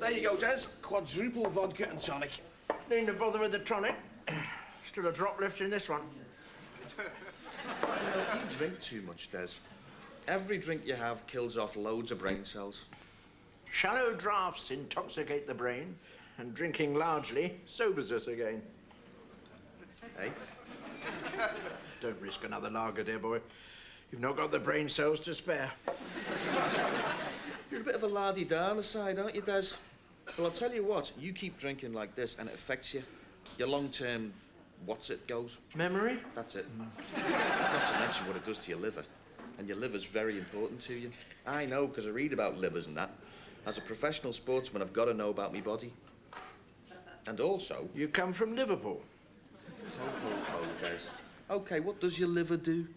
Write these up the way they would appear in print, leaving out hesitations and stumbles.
There you go, Des. Quadruple vodka and tonic. Need to bother with the tonic. Still a drop left in this one. You drink too much, Des. Every drink you have kills off loads of brain cells. Shallow draughts intoxicate the brain, and drinking largely sobers us again. Hey? Don't risk another lager, dear boy. You've not got the brain cells to spare. You're a bit of a lardy-da on the side, aren't you, Des? Well, I'll tell you what, you keep drinking like this and it affects you. Your long-term what's-it goes. Memory? That's it. Not to mention what it does to your liver. And your liver's very important to you. I know, because I read about livers and that. As a professional sportsman, I've got to know about me body. And also... You come from Liverpool. Ho, Des. OK, what does your liver do?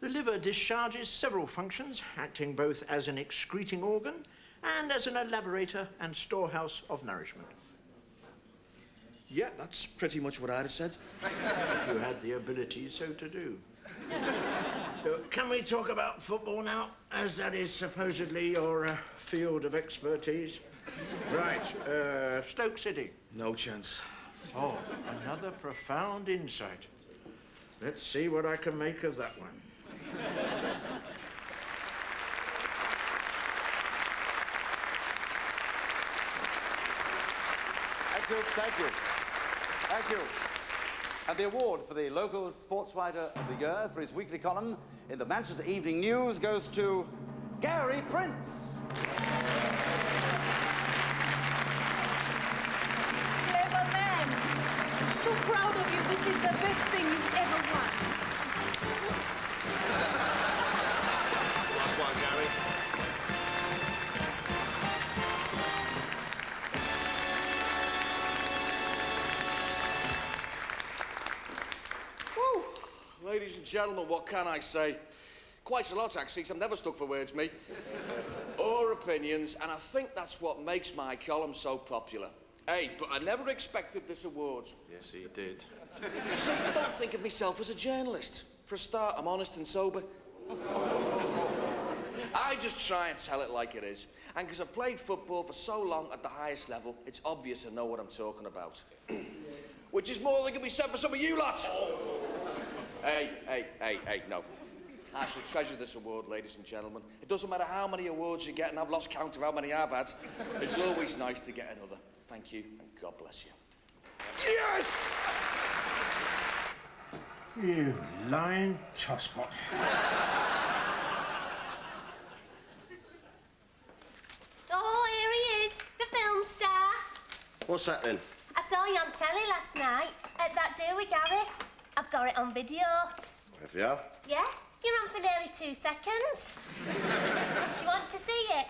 The liver discharges several functions, acting both as an excreting organ and as an elaborator and storehouse of nourishment. Yeah, that's pretty much what I'd have said. You had the ability so to do. Can we talk about football now, as that is supposedly your field of expertise? Right, Stoke City. No chance. Oh, another profound insight. Let's see what I can make of that one. Thank you, thank you. Thank you. And the award for the local sports writer of the year for his weekly column in the Manchester Evening News goes to Gary Prince. Clever man. I'm so proud of you. This is the best thing you've ever won. Last one, Gary. Ladies and gentlemen, what can I say? Quite a lot, actually, 'cause I'm never stuck for words, me. Or opinions, and I think that's what makes my column so popular. Hey, but I never expected this award. Yes, he did. See, I don't think of myself as a journalist. For a start, I'm honest and sober. I just try and tell it like it is. And because I've played football for so long at the highest level, it's obvious I know what I'm talking about. Which is more than can be said for some of you lot. Hey, no. I shall treasure this award, ladies and gentlemen. It doesn't matter how many awards you get, and I've lost count of how many I've had. It's always nice to get another. Thank you, and God bless you. Yes! You lying tosspot. Oh, here he is, the film star. What's that then? I saw you on telly last night at that do with Gary. I've got it on video. Have you? Yeah, you're on for nearly 2 seconds. Do you want to see it?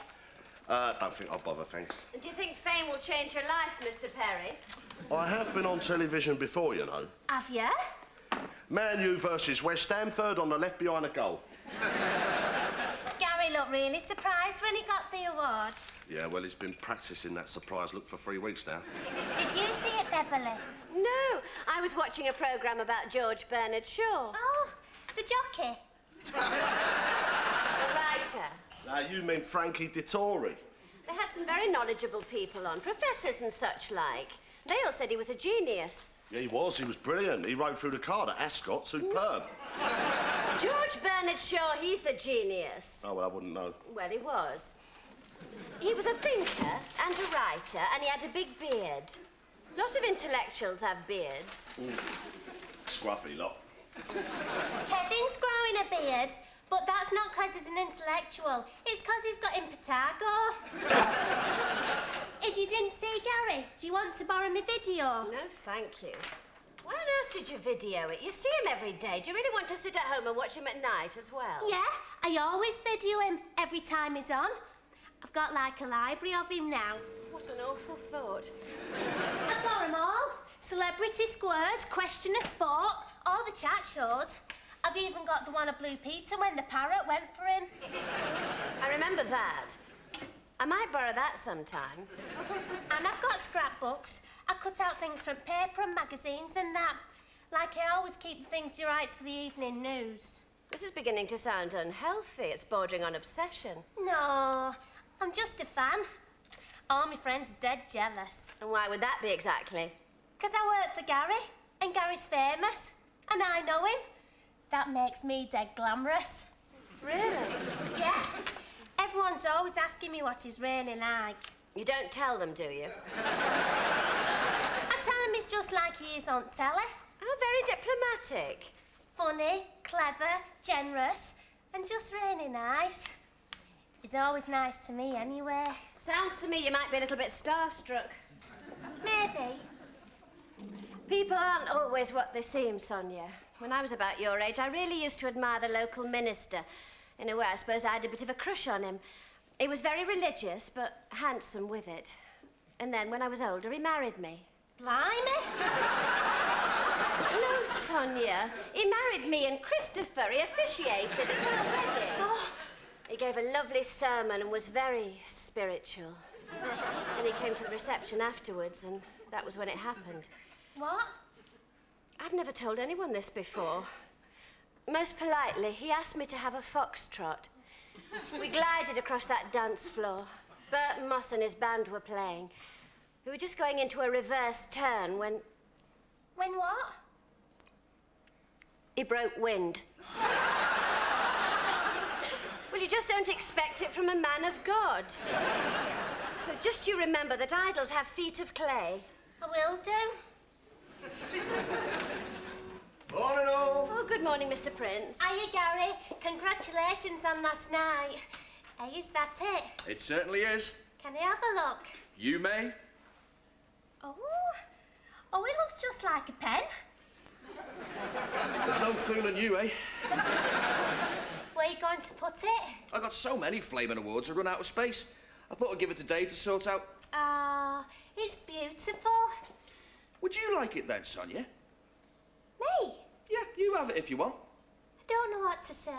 Don't think I'll bother, thanks. Do you think fame will change your life, Mr. Perry? I have been on television before, you know. Have you? Man U versus West Ham, third on the left behind the goal. Gary looked really surprised when he got the award. Yeah, well, he's been practising that surprise look for 3 weeks now. Did you see it, Beverly? No, I was watching a programme about George Bernard Shaw. Oh, the jockey. The writer. Now, you mean Frankie Dettori? They had some very knowledgeable people on, professors and such like. They all said he was a genius. Yeah, he was brilliant. He rode through the card at Ascot, superb. George Bernard Shaw, he's the genius. Oh, well, I wouldn't know. Well, he was. He was a thinker and a writer, and he had a big beard. Lots of intellectuals have beards. Scruffy lot. Kevin's growing a beard, but that's not because he's an intellectual. It's because he's got impetigo. If you didn't see Gary, do you want to borrow my video? No, thank you. Why on earth did you video it? You see him every day. Do you really want to sit at home and watch him at night as well? Yeah, I always video him every time he's on. I've got like a library of him now. What an awful thought. I've got them all. Celebrity Squares, Question of Sport, all the chat shows. I've even got the one of Blue Peter when the parrot went for him. I remember that. I might borrow that sometime. And I've got scrapbooks. I cut out things from paper and magazines and that. Like I always keep the things he writes for the evening news. This is beginning to sound unhealthy. It's bordering on obsession. No, I'm just a fan. All my friends are dead jealous. And why would that be exactly? Because I work for Gary, and Gary's famous, and I know him. That makes me dead glamorous. Really? Yeah. Everyone's always asking me what he's really like. You don't tell them, do you? I tell him he's just like he is on telly. Oh, very diplomatic. Funny, clever, generous, and just really nice. He's always nice to me anyway. Sounds to me you might be a little bit starstruck. Maybe. People aren't always what they seem, Sonia. When I was about your age, I really used to admire the local minister. In a way, I suppose I had a bit of a crush on him. He was very religious, but handsome with it. And then, when I was older, he married me. Blimey. No, Sonia. He married me and Christopher. He officiated at our wedding. Oh. He gave a lovely sermon and was very spiritual. And he came to the reception afterwards, and that was when it happened. What? I've never told anyone this before. Most politely, he asked me to have a foxtrot. We glided across that dance floor. Bert Moss and his band were playing. We were just going into a reverse turn when When what? he broke wind. Well, you just don't expect it from a man of God. So just you remember that idols have feet of clay. I will do. Morning, all. Oh, good morning, Mr. Prince. Hiya, Gary. Congratulations on last night. Hey, is that it? It certainly is. Can I have a look? You may. Oh. Oh, it looks just like a pen. There's no fooling you, eh? Where are you going to put it? I got so many flaming awards I run out of space. I thought I'd give it to Dave to sort out. Ah, it's beautiful. Would you like it then, Sonia? Me? Yeah, you have it if you want. I don't know what to say.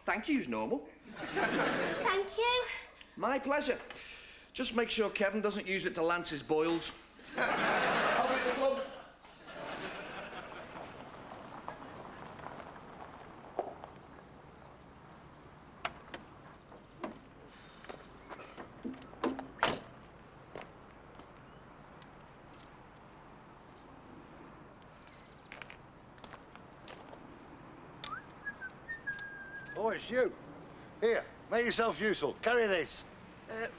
Thank you's normal. Thank you. My pleasure. Just make sure Kevin doesn't use it to lance his boils. I'll be at the club. Oh, it's you. Here, make yourself useful. Carry this.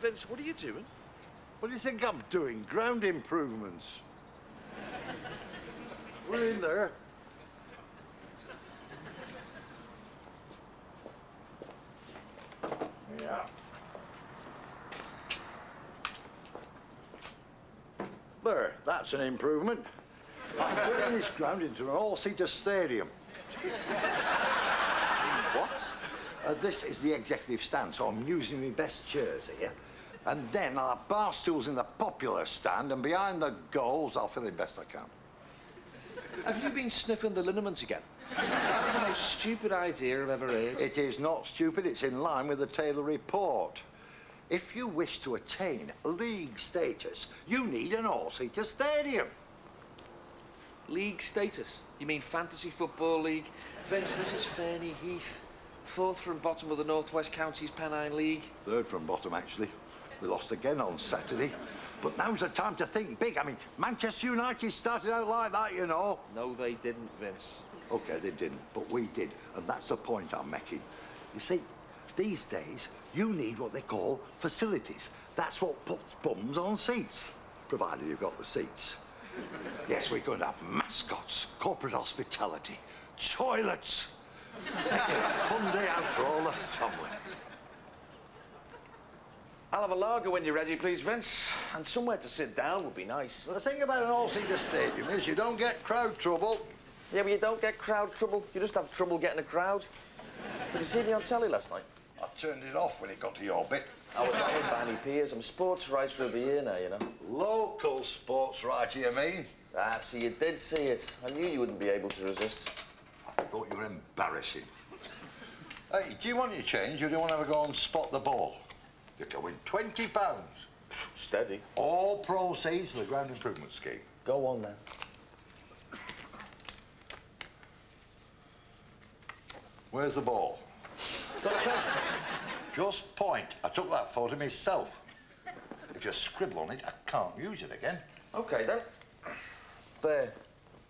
Vince, what are you doing? What do you think I'm doing? Ground improvements. We're in there. Yeah. There, that's an improvement. I'm turning this ground into an all-seater stadium. What? This is the executive stand, so I'm using my best chairs here. And then I'll have bar stools in the popular stand, and behind the goals, I'll fill in best I can. Have you been sniffing the liniments again? That was the most stupid idea I've ever heard. It is not stupid, it's in line with the Taylor report. If you wish to attain league status, you need an all-seater stadium. League status? You mean Fantasy Football League? Vince, this is Fernie Heath. 4th from bottom of the North West Counties Pennine League. 3rd from bottom, actually. We lost again on Saturday. But now's the time to think big. I mean, Manchester United started out like that, you know. No, they didn't, Vince. OK, they didn't, but we did. And that's the point I'm making. You see, these days, you need what they call facilities. That's what puts bums on seats, provided you've got the seats. Yes, we're going to have mascots, corporate hospitality, toilets. Fun day out for all the family. I'll have a lager when you're ready, please, Vince. And somewhere to sit down would be nice. Well, the thing about an all-seater stadium is you don't get crowd trouble. Yeah, but you don't get crowd trouble. You just have trouble getting a crowd. Did you see me on telly last night? I turned it off when it got to your bit. I was on with Barney Piers. I'm sports writer of the year now, you know. Local sports writer, you mean? Ah, so you did see it. I knew you wouldn't be able to resist. I thought you were embarrassing. Hey, do you want your change, or do you want to have a go and spot the ball? You can win £20. Steady. All proceeds to the ground improvement scheme. Go on, then. Where's the ball? Got a pen? Just point. I took that photo myself. If you scribble on it, I can't use it again. OK, then. There.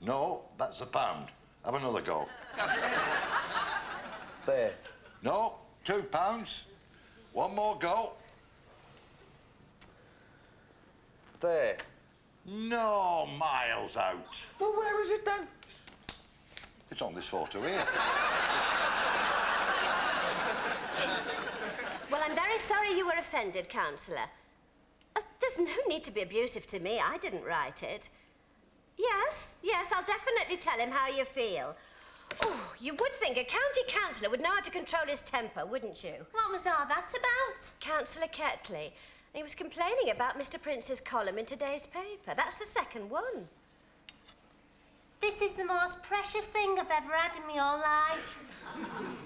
No, that's a pound. Have another go. There. No, £2. One more go. There. No, miles out. Well, where is it then? It's on this photo here. Well, I'm very sorry you were offended, Councillor. There's no need to be abusive to me. I didn't write it. Yes, I'll definitely tell him how you feel. Oh, you would think a county councillor would know how to control his temper, wouldn't you? What was all that about? Councillor Ketley. He was complaining about Mr. Prince's column in today's paper. That's the second one. This is the most precious thing I've ever had in my whole life.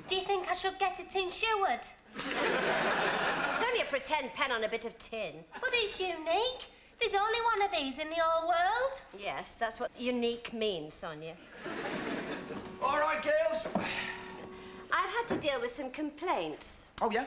Do you think I should get it insured? It's only a pretend pen on a bit of tin. But it's unique. There's only one of these in the whole world. Yes, that's what unique means, Sonia. All right, girls. I've had to deal with some complaints. Oh, yeah?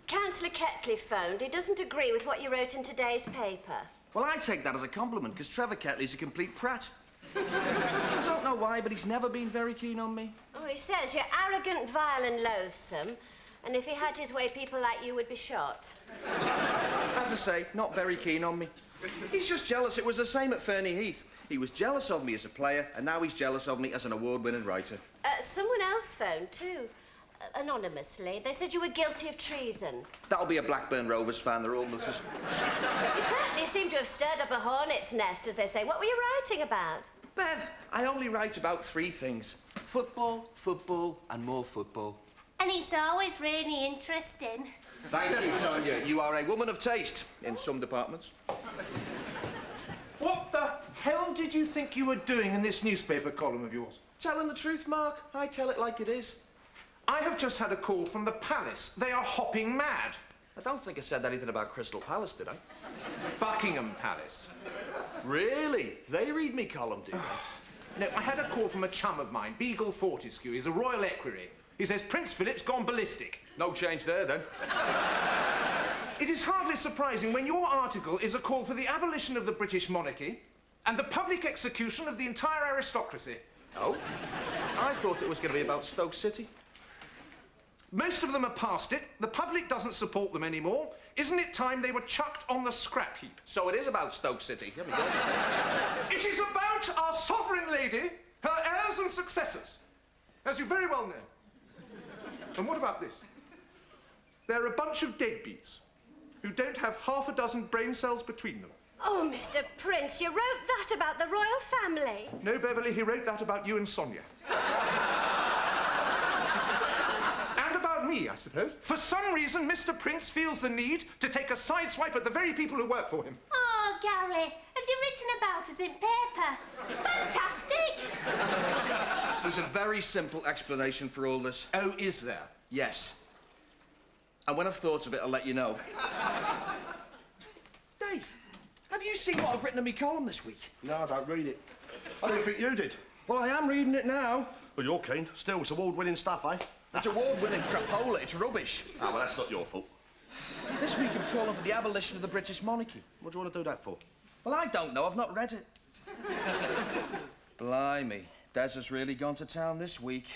Councillor Ketley phoned. He doesn't agree with what you wrote in today's paper. Well, I take that as a compliment, because Trevor Ketley's a complete prat. I don't know why, but he's never been very keen on me. Oh, he says you're arrogant, vile and loathsome, and if he had his way, people like you would be shot. As I say, not very keen on me. He's just jealous. It was the same at Fernie Heath. He was jealous of me as a player, and now he's jealous of me as an award-winning writer. Someone else phoned, too. Anonymously. They said you were guilty of treason. That'll be a Blackburn Rovers fan. They're all nutters. You certainly seem to have stirred up a hornet's nest, as they say. What were you writing about? Bev, I only write about 3 things. Football, football, and more football. And it's always really interesting. Thank you, Sonia. You are a woman of taste in some departments. What the hell did you think you were doing in this newspaper column of yours? Telling the truth, Mark. I tell it like it is. I have just had a call from the Palace. They are hopping mad. I don't think I said anything about Crystal Palace, did I? Buckingham Palace. Really? They read me column, do they? No, I had a call from a chum of mine, Beagle Fortescue. He's a royal equerry. He says Prince Philip's gone ballistic. No change there, then. It is hardly surprising when your article is a call for the abolition of the British monarchy and the public execution of the entire aristocracy. Oh? I thought it was going to be about Stoke City. Most of them are past it. The public doesn't support them anymore. Isn't it time they were chucked on the scrap heap? So it is about Stoke City. Here we go. It is about our sovereign lady, her heirs and successors, as you very well know. And what about this? They're a bunch of deadbeats who don't have half a dozen brain cells between them. Oh, Mr. Prince, you wrote that about the royal family. No, Beverly, he wrote that about you and Sonia. And about me, I suppose. For some reason, Mr. Prince feels the need to take a sideswipe at the very people who work for him. Oh, Gary, have you written about us in paper? Fantastic! There's a very simple explanation for all this. Oh, is there? Yes. And when I've thought of it, I'll let you know. Dave, have you seen what I've written in my column this week? No, I don't read it. I don't think you did. Well, I am reading it now. Well, you're keen. Still, it's award-winning stuff, eh? It's award-winning crapola. It's rubbish. Ah, well, that's not your fault. This week I'm calling for the abolition of the British monarchy. What do you want to do that for? Well, I don't know. I've not read it. Blimey. Des has really gone to town this week.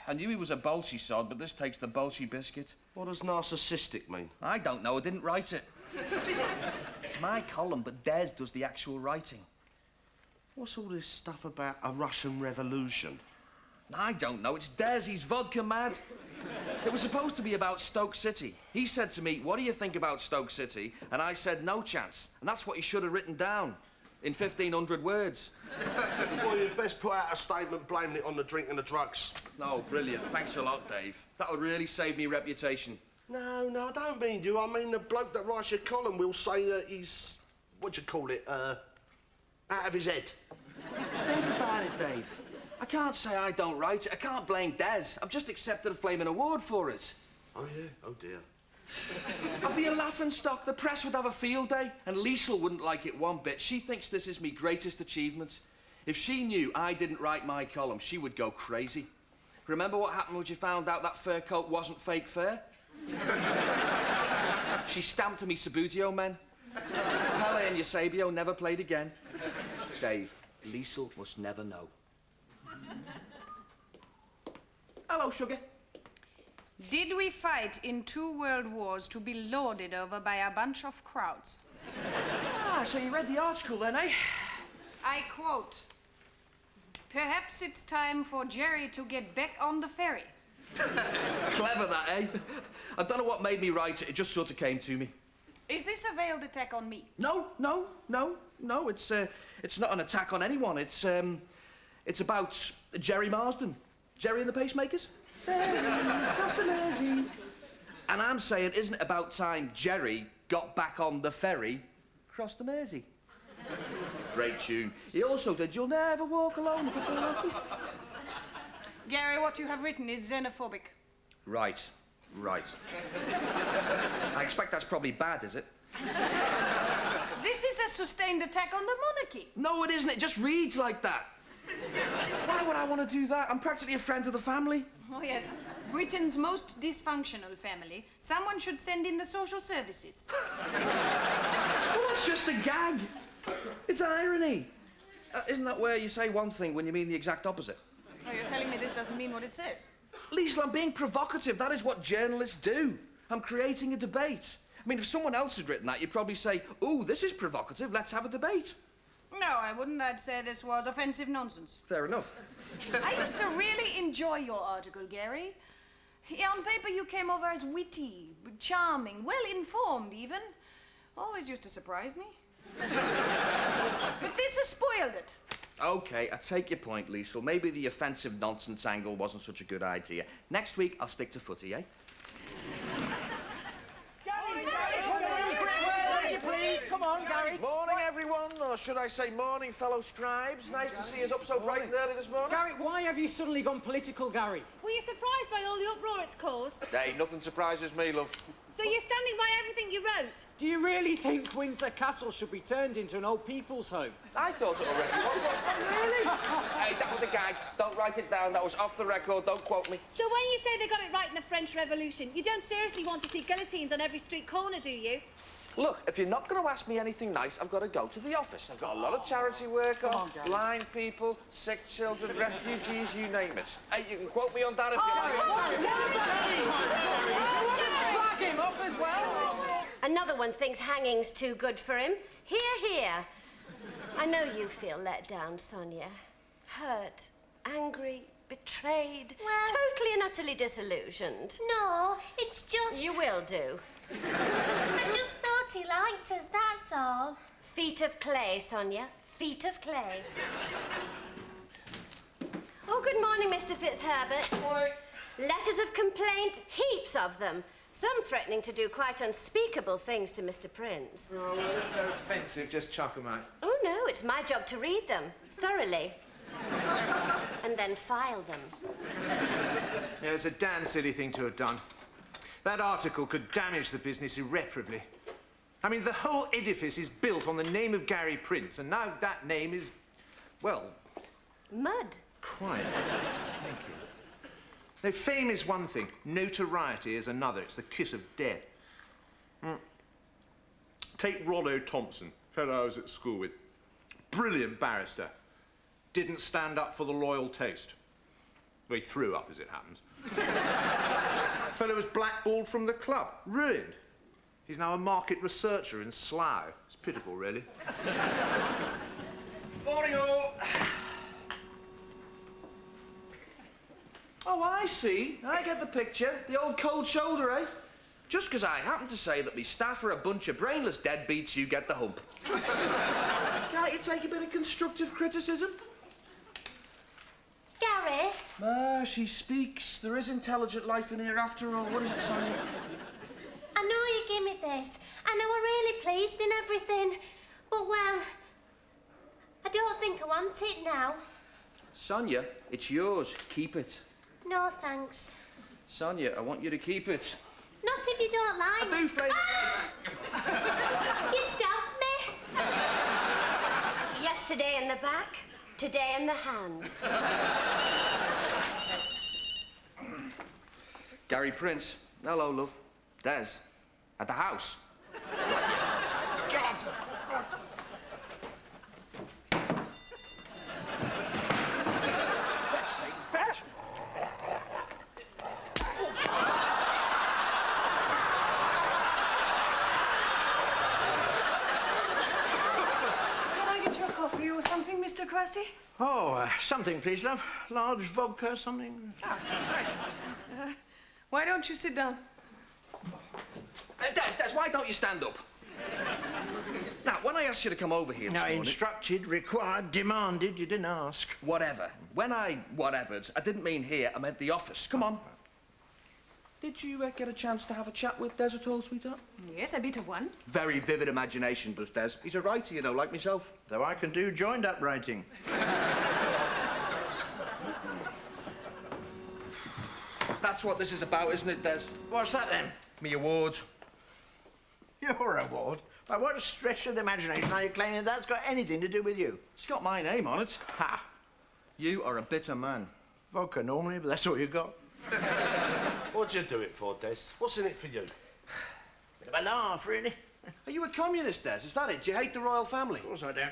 I knew he was a bolshy sod, but this takes the bolshy biscuit. What does narcissistic mean? I don't know. I didn't write it. It's my column, but Des does the actual writing. What's all this stuff about a Russian revolution? I don't know. It's Des. He's vodka mad. It was supposed to be about Stoke City. He said to me, "What do you think about Stoke City?" And I said, "No chance." And that's what he should have written down in 1,500 words. Well, you'd best put out a statement blaming it on the drink and the drugs. Oh, brilliant. Thanks a lot, Dave. That'll really save me reputation. No, I don't mean you. I mean the bloke that writes your column will say that he's, what do you call it, out of his head. Think about it, Dave. I can't say I don't write it. I can't blame Des. I've just accepted a flaming award for it. Oh, yeah? Oh, dear. I'd be a laughing stock. The press would have a field day, and Liesl wouldn't like it one bit. She thinks this is me greatest achievement. If she knew I didn't write my column, she would go crazy. Remember what happened when she found out that fur coat wasn't fake fur? She stamped to me Sabutio men. Pele and Eusebio never played again. Dave, Liesl must never know. Hello, sugar. Did we fight in 2 world wars to be lorded over by a bunch of crowds? Ah, so you read the article then, eh? I quote, "Perhaps it's time for Jerry to get back on the ferry." Clever that, eh? I don't know what made me write it. It just sort of came to me. Is this a veiled attack on me? No. It's not an attack on anyone. It's about Jerry Marsden. Jerry and the Pacemakers. Ferry, cross the Mersey. And I'm saying, isn't it about time Jerry got back on the ferry, crossed the Mersey? Great tune. He also did You'll Never Walk Alone. Gary, what you have written is xenophobic. Right. I expect that's probably bad, is it? This is a sustained attack on the monarchy. No, it isn't. It just reads like that. Why would I want to do that? I'm practically a friend of the family. Oh, yes. Britain's most dysfunctional family. Someone should send in the social services. Well, that's just a gag. It's irony. Isn't that where you say one thing when you mean the exact opposite? Oh, you're telling me this doesn't mean what it says? Liesl, I'm being provocative. That is what journalists do. I'm creating a debate. I mean, if someone else had written that, you'd probably say, ooh, this is provocative, let's have a debate. No, I wouldn't. I'd say this was offensive nonsense. Fair enough. I used to really enjoy your article, Gary. On paper, you came over as witty, charming, well-informed, even. Always used to surprise me. But this has spoiled it. OK, I take your point, Liesl. Maybe the offensive nonsense angle wasn't such a good idea. Next week, I'll stick to footy, eh? Please, come on, Gary. Morning, everyone, or should I say morning, fellow scribes. Nice to see us up so bright and early this morning. Gary, why have you suddenly gone political, Gary? Were you surprised by all the uproar it's caused? Hey, nothing surprises me, love. So you're standing by everything you wrote? Do you really think Windsor Castle should be turned into an old people's home? I thought it already was. Really? Hey, that was a gag. Don't write it down. That was off the record. Don't quote me. So when you say they got it right in the French Revolution, you don't seriously want to see guillotines on every street corner, do you? Look, if you're not going to ask me anything nice, I've got to go to the office. I've got a lot of charity work on, blind people, sick children, refugees, you name it. Hey, you can quote me on that if you like. Just slag him up as well. Another one thinks hanging's too good for him. Hear, hear. I know you feel let down, Sonia. Hurt, angry, betrayed, Well- totally and utterly disillusioned. No, it's just... You will do. I just thought he liked us, that's all. Feet of clay, Sonia. Feet of clay. Oh, good morning, Mr. Fitzherbert. Morning. Letters of complaint, heaps of them. Some threatening to do quite unspeakable things to Mr. Prince. Oh, well, if they're offensive, just chuck them out. Oh, no, it's my job to read them thoroughly. And then file them. Yeah, it's a damn silly thing to have done. That article could damage the business irreparably. I mean, the whole edifice is built on the name of Gary Prince, and now that name is, well... Mud. Quite. Thank you. Now, fame is one thing, notoriety is another. It's the kiss of death. Take Rollo Thompson, fellow I was at school with. Brilliant barrister. Didn't stand up for the loyal toast. Well, he threw up, as it happens. Fellow was blackballed from the club. Ruined. He's now a market researcher in Slough. It's pitiful, really. Morning, all. Oh, I see. I get the picture. The old cold shoulder, eh? Just because I happen to say that me staff are a bunch of brainless deadbeats, you get the hump. Can't you take a bit of constructive criticism? Gary? She speaks. There is intelligent life in here after all. What is it, Sonia? I know you gave me this, and I were really pleased in everything. But, well, I don't think I want it now. Sonia, it's yours. Keep it. No, thanks. Sonia, I want you to keep it. Not if you don't like I do, Fred. Ah! You stabbed me. Yesterday in the back, today in the hand. Gary Prince. Hello, love. Des. At the house. God! Let's see. Fetch. Can I get you a coffee or something, Mr. Krusty? Oh, something, please, love. Large vodka, something. Ah, right. Why don't you sit down? Des, why don't you stand up? Now, when I asked you to come over here this No, morning... instructed, required, demanded. You didn't ask. Whatever. When I whatevered, I didn't mean here, I meant the office. Come on. Did you get a chance to have a chat with Des at all, sweetheart? Yes, a bit of one. Very vivid imagination, does Des. He's a writer, you know, like myself. Though I can do joined-up writing. That's what this is about, isn't it, Des? What's that, then? Me award. Your award? By what stretch of the imagination are you claiming that's got anything to do with you? It's got my name on it. Ha! You are a bitter man. Vodka normally, but that's all you got. What'd you do it for, Des? What's in it for you? Bit of a laugh, really. Are you a communist, Des? Is that it? Do you hate the royal family? Of course I don't.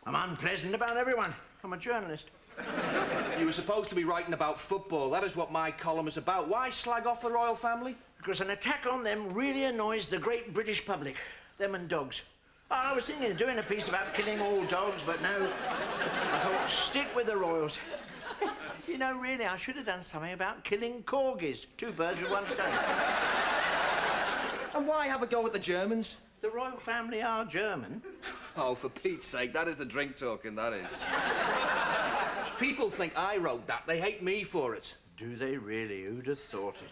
I'm unpleasant about everyone. I'm a journalist. You were supposed to be writing about football. That is what my column is about. Why slag off the royal family? Because an attack on them really annoys the great British public. Them and dogs. Oh, I was thinking of doing a piece about killing all dogs, but no. I thought, stick with the royals. You know, really, I should have done something about killing corgis. 2 birds with 1 stone. And why have a go at the Germans? The royal family are German. Oh, for Pete's sake, that is the drink talking, that is. People think I wrote that. They hate me for it. Do they really? Who'd have thought it?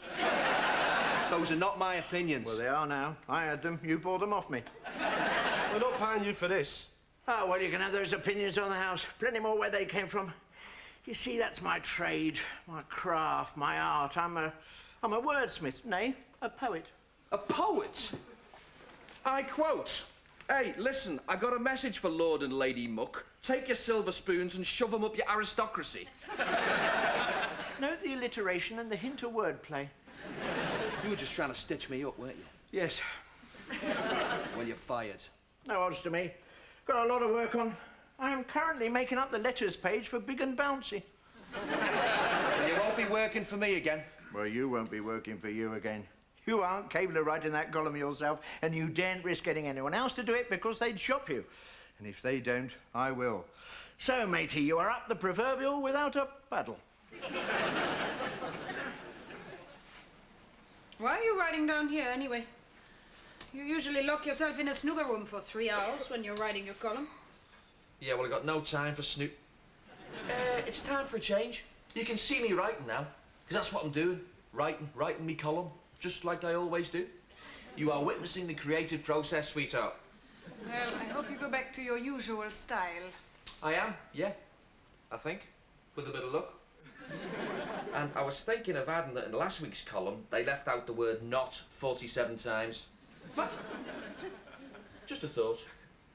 Those are not my opinions. Well, they are now. I had them. You bought them off me. We're not paying you for this. Oh, well, you can have those opinions on the house. Plenty more where they came from. You see, that's my trade, my craft, my art. I'm a wordsmith, nay, a poet. A poet? I quote, "Hey, listen, I got a message for Lord and Lady Muck. Take your silver spoons and shove them up your aristocracy." Note the alliteration and the hint of wordplay. You were just trying to stitch me up, weren't you? Yes. Well, you're fired. No odds to me. Got a lot of work on. I am currently making up the letters page for Big and Bouncy. You won't be working for me again. Well, you won't be working for you again. You aren't capable of writing that column yourself, and you daren't risk getting anyone else to do it because they'd shop you. And if they don't, I will. So, matey, you are up the proverbial without a paddle. Why are you writing down here, anyway? You usually lock yourself in a snooker room for 3 hours when you're writing your column. Yeah, well, I got no time for snoop. It's time for a change. You can see me writing now, because that's what I'm doing. Writing me column, just like I always do. You are witnessing the creative process, sweetheart. Well, I hope you go back to your usual style. I am, yeah. I think, with a bit of luck. And I was thinking of adding that in last week's column, they left out the word not 47 times. What? Just a thought.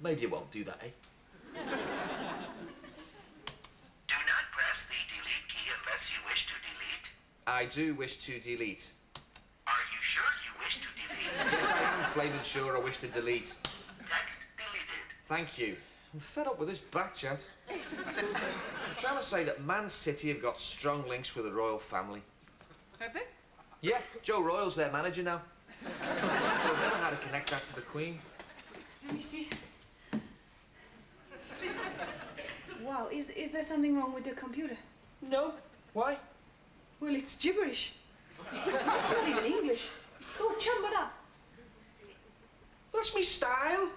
Maybe you won't do that, eh? Do not press the delete key unless you wish to delete. I do wish to delete. Are you sure you wish to delete? Yes, I am flaming sure I wish to delete. Text deleted. Thank you. I'm fed up with this back chat. I'm trying to say that Man City have got strong links with the royal family. Have they? Yeah, Joe Royle's their manager now. They'll never know how to connect that to the Queen. Let me see. Wow, is there something wrong with the computer? No. Why? Well, it's gibberish. It's not even English. It's all jumbled up. That's me style.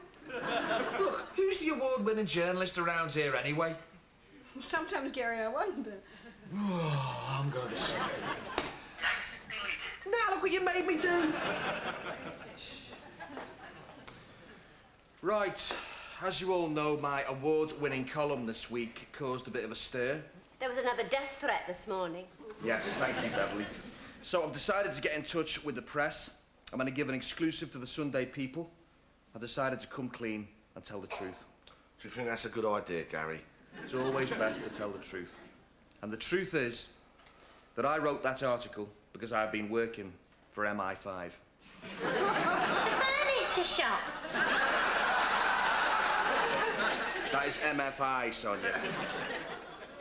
Look, who's the award-winning journalist around here anyway? Sometimes, Gary, I wonder. Oh, I'm gonna be sick. Text deleted. Now look what you made me do. Right, as you all know, my award-winning column this week caused a bit of a stir. There was another death threat this morning. Yes, thank you, Beverly. So I've decided to get in touch with the press. I'm going to give an exclusive to the Sunday People. I decided to come clean and tell the truth. Do you think that's a good idea, Gary? It's always best to tell the truth. And the truth is that I wrote that article because I've been working for MI5. The furniture shop. That is MFI, Sonia.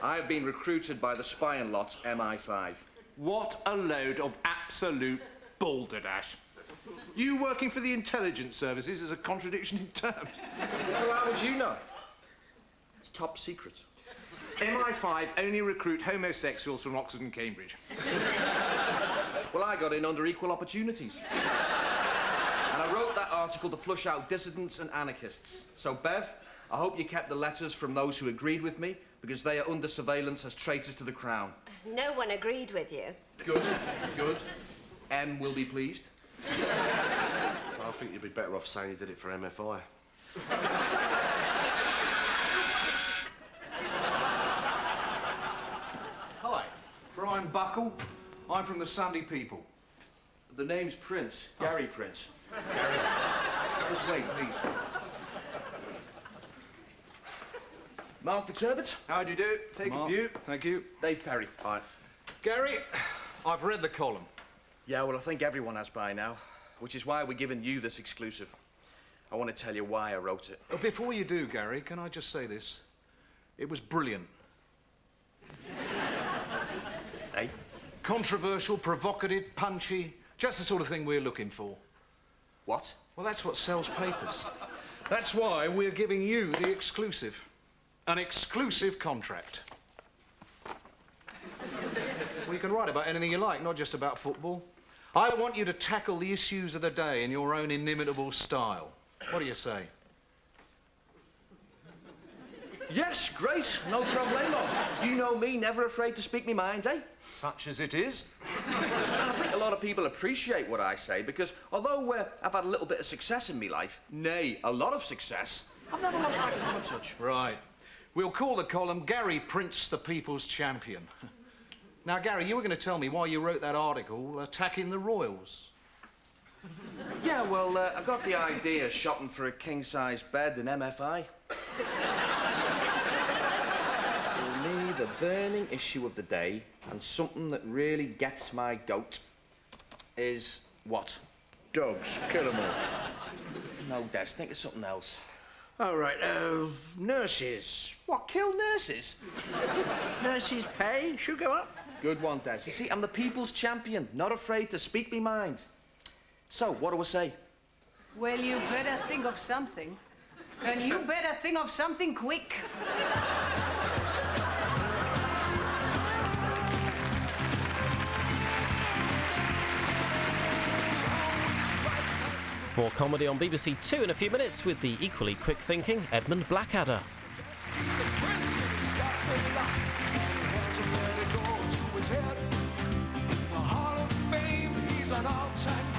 I have been recruited by the spying lot, MI5. What a load of absolute balderdash. You working for the intelligence services is a contradiction in terms. Well, how would you know? It's top secret. MI5 only recruit homosexuals from Oxford and Cambridge. Well, I got in under equal opportunities. And I wrote that article to flush out dissidents and anarchists. So, Bev, I hope you kept the letters from those who agreed with me, because they are under surveillance as traitors to the Crown. No one agreed with you. Good, good. M will be pleased. I think you'd be better off saying you did it for MFI. Hi, Brian Buckle. I'm from the Sunday People. The name's Prince. Gary Prince. Gary. Just wait, please. Mark Fitzherbert. How do you do? Take Mark. a view. Thank you. Dave Perry. Hi. Gary, I've read the column. Yeah, well, I think everyone has by now, which is why we're giving you this exclusive. I want to tell you why I wrote it. Before you do, Gary, can I just say this? It was brilliant. Eh? Controversial, provocative, punchy, just the sort of thing we're looking for. What? Well, that's what sells papers. That's why we're giving you the exclusive. An exclusive contract. Well, you can write about anything you like, not just about football. I want you to tackle the issues of the day in your own inimitable style. What do you say? Yes, great. No problemo. You know me, never afraid to speak me mind, eh? Such as it is. And I think a lot of people appreciate what I say because although I've had a little bit of success in my life, nay, a lot of success, I've never lost that common touch. Right. We'll call the column Gary Prince, the People's Champion. Now, Gary, you were going to tell me why you wrote that article attacking the royals. Yeah, well, I got the idea shopping for a king-size bed in MFI. For me, the burning issue of the day, and something that really gets my goat, is what? Dogs. Kill them all. No, Des, think of something else. All right, nurses. What, kill nurses? Nurses' pay should go up. Good one, Des. You see, I'm the people's champion, not afraid to speak me mind. So, what do I say? Well, you better think of something. And you better think of something quick. More comedy on BBC Two in a few minutes with the equally quick-thinking Edmund Blackadder. An all-time